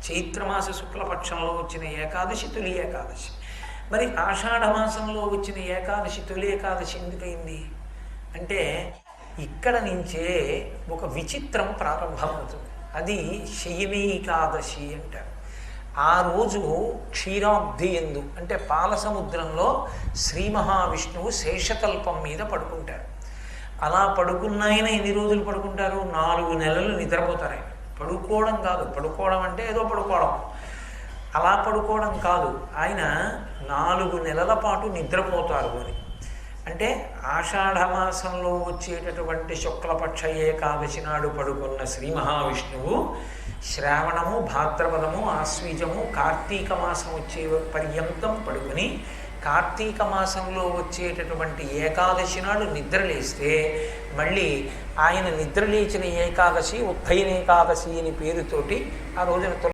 చైత్రమాస శుక్లపక్షంలో వచ్చిన ఏకాదశి తొలి ఏకాదశి. మరి ఆషాఢమాసంలో వచ్చిన ఏకాదశి తొలి ఏకాదశి ఎందుకయింది అంటే ఇక్కడ నుంచే ఒక విచిత్రం ప్రారంభమవుతుంది. అది శయనీ ఏకాదశి అంటారు. ఆ రోజు క్షీరాబ్ది ఎందు అంటే పాల సముద్రంలో శ్రీ మహావిష్ణువు శేషతల్పం మీద పడుకుంటారు. అలా పడుకున్న ఆయన ఎన్ని రోజులు పడుకుంటారు? 4 నెలలు నిద్రపోతారు ఆయన. పడుకోవడం కాదు, పడుకోవడం అంటే ఏదో పడుకోవడం, అలా పడుకోవడం కాదు, ఆయన 4 నెలల పాటు నిద్రపోతారు అని. అంటే ఆషాఢమాసంలో వచ్చేటటువంటి శుక్లపక్ష ఏకాదశి నాడు పడుకున్న శ్రీ మహావిష్ణువు శ్రావణము, భాద్రపదము, ఆశ్వీజము, కార్తీక మాసం వచ్చే పర్యంతం పడుకుని కార్తీక మాసంలో వచ్చేటటువంటి ఏకాదశి నాడు నిద్రలేస్తే మళ్ళీ ఆయన నిద్రలేచిన ఏకాదశి ఉత్తైన ఏకాదశి అని పేరుతోటి ఆ రోజున